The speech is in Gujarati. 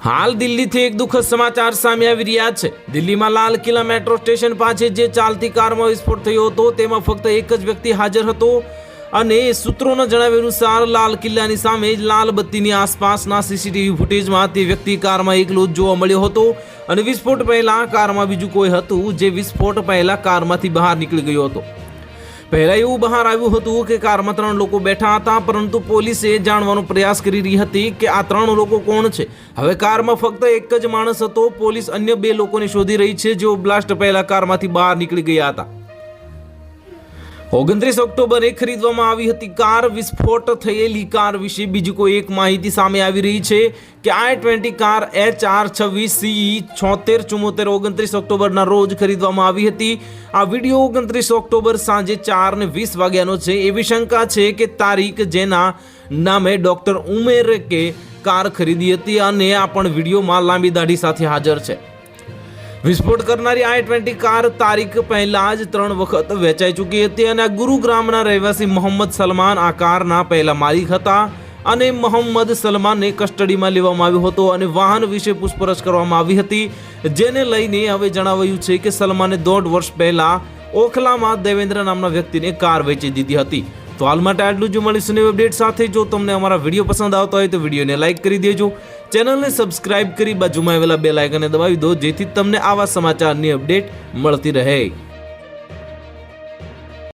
હાલ દિલ્હીથી એક દુઃખદ સમાચાર સામે આવી રહ્યા છે। દિલ્હીમાં લાલ કિલ્લા મેટ્રો સ્ટેશન પાસે જે ચાલતી કારમાં વિસ્ફોટ થયો હતો તેમાં ફક્ત એક જ વ્યક્તિ હાજર હતો અને સૂત્રોના જણાવ્યા અનુસાર લાલ કિલ્લાની સામે જ લાલ બત્તીની આસપાસના સીસીટીવી ફૂટેજમાં તે વ્યક્તિ કારમાં એકલો જ જોવા મળ્યો હતો અને વિસ્ફોટ પહેલા કારમાં બીજું કોઈ હતું જે વિસ્ફોટ પહેલા કારમાંથી બહાર નીકળી ગયો હતો। પહેલા એવું બહાર આવ્યું હતું કે કારમાં 3 લોકો બેઠા હતા, પરંતુ પોલીસે જાણવાનો પ્રયાસ કરી રહી હતી કે આ 3 લોકો કોણ છે। હવે કારમાં ફક્ત એક જ માણસ હતો। પોલીસ અન્ય 2 લોકોને શોધી રહી છે જેઓ બ્લાસ્ટ પહેલા કારમાંથી બહાર નીકળી ગયા હતા। 29 ઓક્ટોબરે ખરીદવામાં આવી હતી કાર। વિસ્ફોટ થયેલી કાર વિશે બીજી કોઈ એક માહિતી સામે આવી રહી છે કે i20 કાર HR26CE 7674 29 ઓક્ટોબરના રોજ ખરીદવામાં આવી હતી। આ વિડીયો 29 ઓક્ટોબર સાંજે 4:20 વાગ્યાનો છે। એવી શંકા છે કે તારીખ જેના નામે ડોક્ટર ઉમેર કે કાર ખરીદી હતી અને આ પણ વિડીયોમાં લાંબી દાઢી સાથે હાજર છે। વિસ્ફોટ કરનારી i20 કાર તારીખ પહેલા જ 3 વખત વેચાઈ ચૂકી હતી અને ગુરુગ્રામના રહેવાસી મોહમ્મદ સલમાન આ કારના પહેલા માલિક હતા અને મોહમ્મદ સલમાનને કસ્ટડીમાં લેવામાં આવ્યો હતો અને વાહન વિશે પૂછપરછ કરવામાં આવી હતી, જેને લઈને હવે જણાવાયું છે કે સલમાને 1.5 વર્ષ પહેલા ઓખલામાં દેવેન્દ્ર નામના વ્યક્તિને કાર વેચી દીધી હતી। તો હાલ માટે આટલું જ। મળીશું નવી અપડેટ સાથે। જો તમને અમારા વિડીયો પસંદ આવતા હોય તો વિડીયોને લાઇક કરી દેજો, ચેનલને સબસ્ક્રાઇબ કરી બાજુમાં આવેલા બેલ આઇકનને દબાવી દો જેથી તમને આવા સમાચારની અપડેટ મળતી રહે।